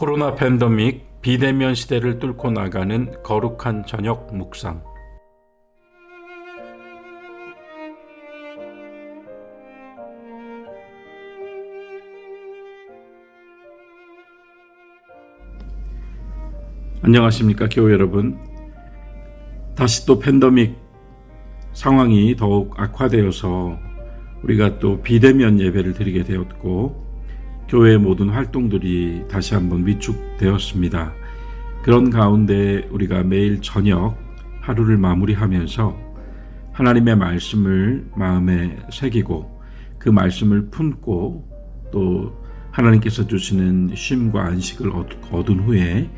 코로나 팬데믹 비대면 시대를 뚫고 나가는 거룩한 저녁 묵상. 안녕하십니까 교회 여러분. 다시 또 팬데믹 상황이 더욱 악화되어서 우리가 또 비대면 예배를 드리게 되었고, 교회의 모든 활동들이 다시 한번 위축되었습니다. 그런 가운데 우리가 매일 저녁 하루를 마무리하면서 하나님의 말씀을 마음에 새기고 그 말씀을 품고 또 하나님께서 주시는 쉼과 안식을 얻은 후에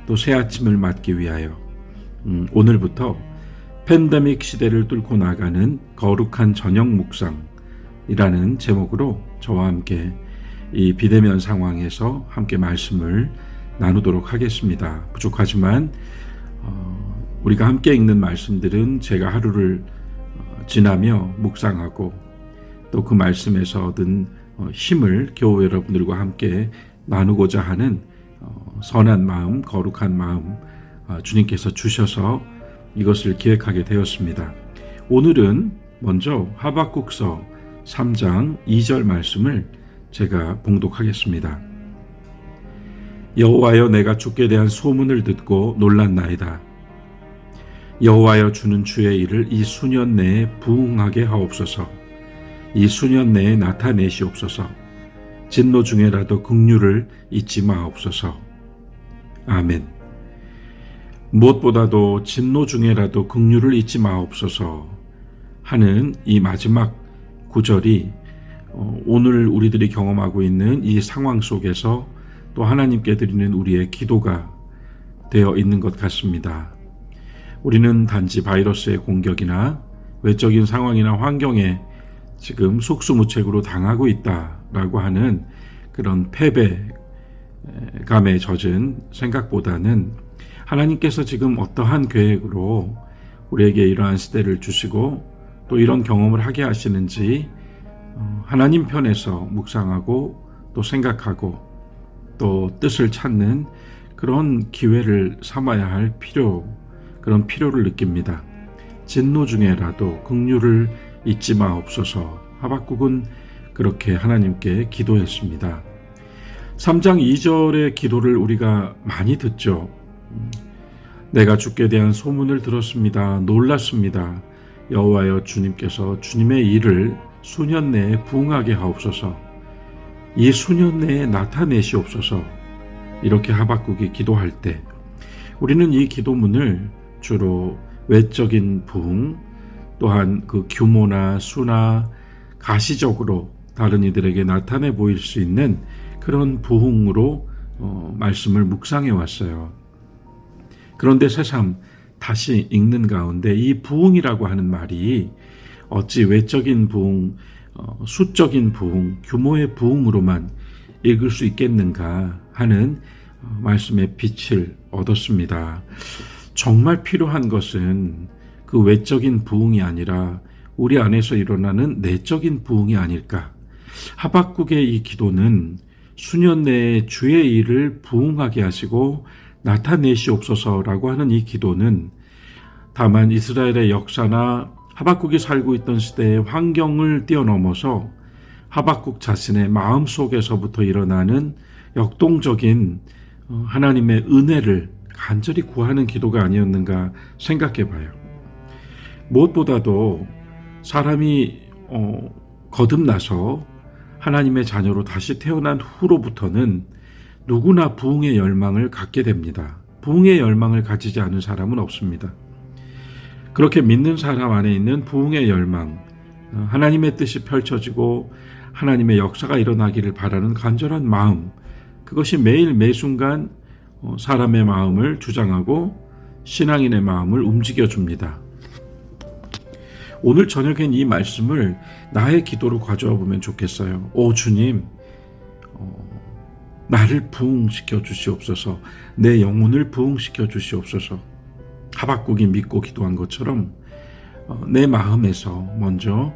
또 새 아침을 맞기 위하여 오늘부터 팬데믹 시대를 뚫고 나가는 거룩한 저녁 묵상이라는 제목으로 저와 함께 이 비대면 상황에서 함께 말씀을 나누도록 하겠습니다. 부족하지만 우리가 함께 읽는 말씀들은 제가 하루를 지나며 묵상하고 또 그 말씀에서 얻은 힘을 교회 여러분들과 함께 나누고자 하는 선한 마음, 거룩한 마음 주님께서 주셔서 이것을 기획하게 되었습니다. 오늘은 먼저 하박국서 3장 2절 말씀을 제가 봉독하겠습니다. 여호와여, 내가 주께 대한 소문을 듣고 놀랐나이다. 여호와여, 주는 주의 일을 이 수년 내에 부응하게 하옵소서. 이 수년 내에 나타내시옵소서. 진노 중에라도 긍휼을 잊지 마옵소서. 아멘. 무엇보다도 진노 중에라도 긍휼을 잊지 마옵소서 하는 이 마지막 구절이 오늘 우리들이 경험하고 있는 이 상황 속에서 또 하나님께 드리는 우리의 기도가 되어 있는 것 같습니다. 우리는 단지 바이러스의 공격이나 외적인 상황이나 환경에 지금 속수무책으로 당하고 있다라고 하는 그런 패배감에 젖은 생각보다는 하나님께서 지금 어떠한 계획으로 우리에게 이러한 시대를 주시고 또 이런 경험을 하게 하시는지 하나님 편에서 묵상하고 또 생각하고 또 뜻을 찾는 그런 기회를 삼아야 할 그런 필요를 느낍니다. 진노 중에라도 긍휼을 잊지 마옵소서. 하박국은 그렇게 하나님께 기도했습니다. 3장 2절의 기도를 우리가 많이 듣죠. 내가 주께 대한 소문을 들었습니다. 놀랐습니다. 여호와여, 주님께서 주님의 일을 수년 내에 부응하게 하옵소서. 이 수년 내에 나타내시옵소서. 이렇게 하박국이 기도할 때 우리는 이 기도문을 주로 외적인 부응, 또한 그 규모나 수나 가시적으로 다른 이들에게 나타내 보일 수 있는 그런 부흥으로 말씀을 묵상해 왔어요. 그런데 새삼 다시 읽는 가운데 이 부흥이라고 하는 말이 어찌 외적인 부흥, 수적인 부흥, 규모의 부흥으로만 읽을 수 있겠는가 하는 말씀의 빛을 얻었습니다. 정말 필요한 것은 그 외적인 부흥이 아니라 우리 안에서 일어나는 내적인 부흥이 아닐까. 하박국의 이 기도는 수년 내에 주의 일을 부응하게 하시고 나타내시옵소서라고 하는 이 기도는 다만 이스라엘의 역사나 하박국이 살고 있던 시대의 환경을 뛰어넘어서 하박국 자신의 마음 속에서부터 일어나는 역동적인 하나님의 은혜를 간절히 구하는 기도가 아니었는가 생각해 봐요. 무엇보다도 사람이 거듭나서 하나님의 자녀로 다시 태어난 후로부터는 누구나 부흥의 열망을 갖게 됩니다. 부흥의 열망을 가지지 않은 사람은 없습니다. 그렇게 믿는 사람 안에 있는 부흥의 열망, 하나님의 뜻이 펼쳐지고 하나님의 역사가 일어나기를 바라는 간절한 마음, 그것이 매일 매순간 사람의 마음을 주장하고 신앙인의 마음을 움직여줍니다. 오늘 저녁엔 이 말씀을 나의 기도로 가져와 보면 좋겠어요. 오 주님, 나를 부흥시켜 주시옵소서. 내 영혼을 부흥시켜 주시옵소서. 하박국이 믿고 기도한 것처럼 내 마음에서 먼저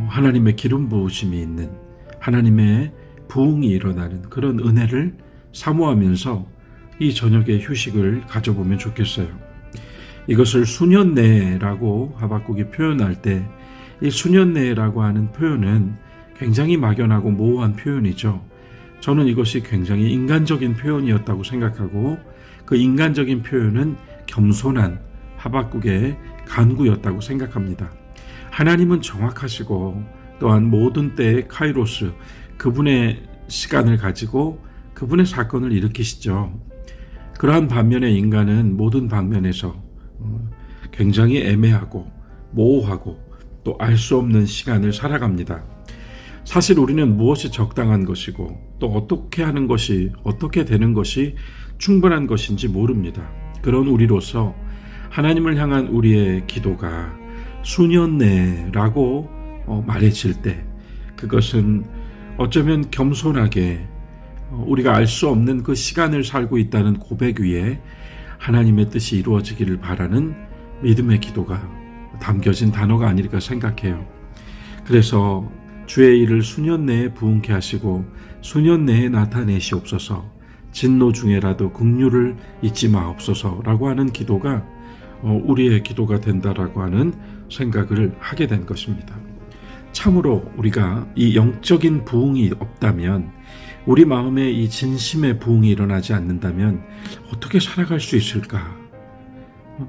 하나님의 기름 부으심이 있는 하나님의 부흥이 일어나는 그런 은혜를 사모하면서 이 저녁에 휴식을 가져보면 좋겠어요. 이것을 수년내라고 하박국이 표현할 때 이 수년내라고 하는 표현은 굉장히 막연하고 모호한 표현이죠. 저는 이것이 굉장히 인간적인 표현이었다고 생각하고 그 인간적인 표현은 겸손한 하박국의 간구였다고 생각합니다. 하나님은 정확하시고 또한 모든 때의 카이로스, 그분의 시간을 가지고 그분의 사건을 일으키시죠. 그러한 반면에 인간은 모든 방면에서 굉장히 애매하고 모호하고 또 알 수 없는 시간을 살아갑니다. 사실 우리는 무엇이 적당한 것이고 또 어떻게 하는 것이, 어떻게 되는 것이 충분한 것인지 모릅니다. 그런 우리로서 하나님을 향한 우리의 기도가 수년 내라고 말해질 때 그것은 어쩌면 겸손하게 우리가 알 수 없는 그 시간을 살고 있다는 고백 위에 하나님의 뜻이 이루어지기를 바라는 믿음의 기도가 담겨진 단어가 아닐까 생각해요. 그래서 주의 일을 수년 내에 부응케 하시고 수년 내에 나타내시옵소서, 진노 중에라도 긍휼을 잊지 마옵소서라고 하는 기도가 우리의 기도가 된다라고 하는 생각을 하게 된 것입니다. 참으로 우리가 이 영적인 부응이 없다면, 우리 마음에 이 진심의 부응이 일어나지 않는다면 어떻게 살아갈 수 있을까?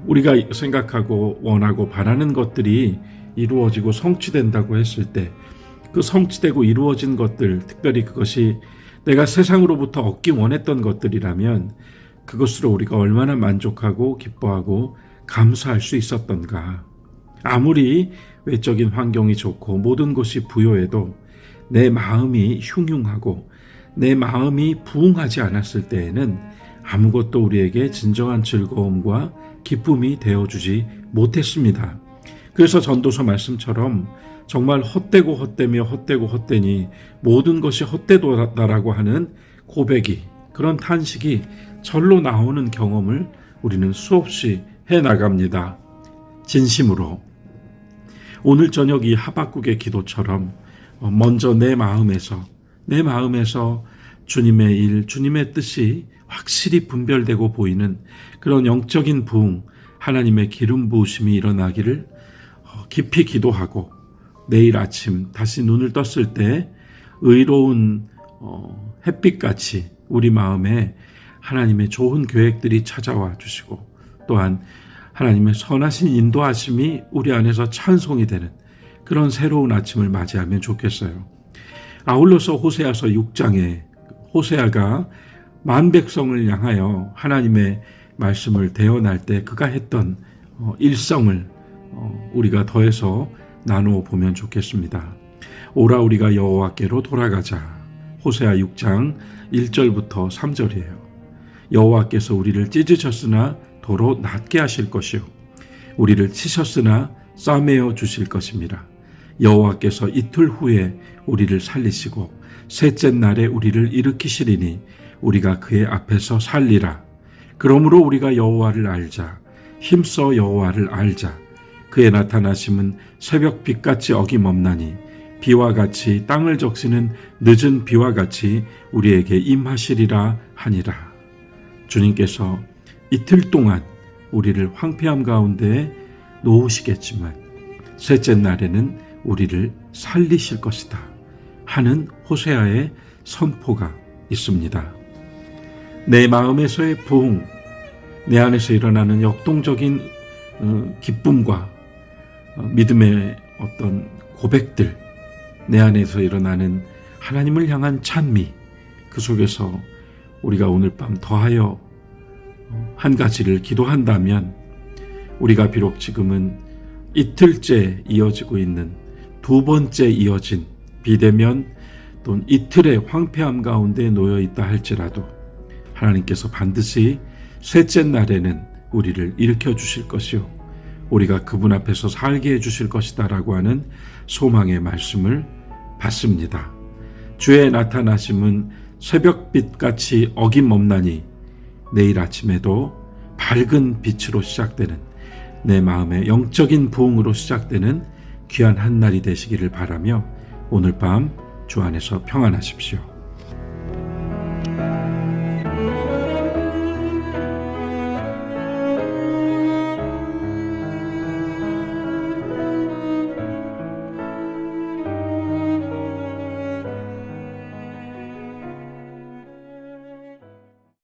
우리가 생각하고 원하고 바라는 것들이 이루어지고 성취된다고 했을 때 그 성취되고 이루어진 것들, 특별히 그것이 내가 세상으로부터 얻기 원했던 것들이라면 그것으로 우리가 얼마나 만족하고 기뻐하고 감사할 수 있었던가. 아무리 외적인 환경이 좋고 모든 것이 부요해도 내 마음이 흉흉하고 내 마음이 부응하지 않았을 때에는 아무것도 우리에게 진정한 즐거움과 기쁨이 되어주지 못했습니다. 그래서 전도서 말씀처럼 정말 헛되고 헛되며 헛되고 헛되니 모든 것이 헛되도다라고 하는 고백이, 그런 탄식이 절로 나오는 경험을 우리는 수없이 해나갑니다. 진심으로 오늘 저녁 이 하박국의 기도처럼 먼저 내 마음에서 주님의 일, 주님의 뜻이 확실히 분별되고 보이는 그런 영적인 부흥, 하나님의 기름 부으심이 일어나기를 깊이 기도하고 내일 아침 다시 눈을 떴을 때 의로운 햇빛같이 우리 마음에 하나님의 좋은 계획들이 찾아와 주시고 또한 하나님의 선하신 인도하심이 우리 안에서 찬송이 되는 그런 새로운 아침을 맞이하면 좋겠어요. 아울러서 호세아서 6장에 호세아가 만 백성을 향하여 하나님의 말씀을 대언할 때 그가 했던 일성을 우리가 더해서 나누어 보면 좋겠습니다. 오라 우리가 여호와께로 돌아가자. 호세아 6장 1절부터 3절이에요. 여호와께서 우리를 찢으셨으나 도로 낫게 하실 것이요 우리를 치셨으나 싸매어 주실 것입니다. 여호와께서 이틀 후에 우리를 살리시고 셋째 날에 우리를 일으키시리니 우리가 그의 앞에서 살리라. 그러므로 우리가 여호와를 알자. 힘써 여호와를 알자. 그의 나타나심은 새벽 빛같이 어김없나니 비와 같이 땅을 적시는 늦은 비와 같이 우리에게 임하시리라 하니라. 주님께서 이틀 동안 우리를 황폐함 가운데 놓으시겠지만 셋째 날에는 우리를 살리실 것이다 하는 호세아의 선포가 있습니다. 내 마음에서의 부흥, 내 안에서 일어나는 역동적인 기쁨과 믿음의 어떤 고백들, 내 안에서 일어나는 하나님을 향한 찬미, 그 속에서 우리가 오늘 밤 더하여 한 가지를 기도한다면 우리가 비록 지금은 이틀째 이어지고 있는 두 번째 이어진 비대면 또는 이틀의 황폐함 가운데 놓여 있다 할지라도 하나님께서 반드시 셋째 날에는 우리를 일으켜 주실 것이요 우리가 그분 앞에서 살게 해주실 것이다 라고 하는 소망의 말씀을 받습니다. 주의 나타나심은 새벽빛같이 어김없나니 내일 아침에도 밝은 빛으로 시작되는 내 마음의 영적인 부흥으로 시작되는 귀한 한 날이 되시기를 바라며 오늘 밤 주 안에서 평안하십시오.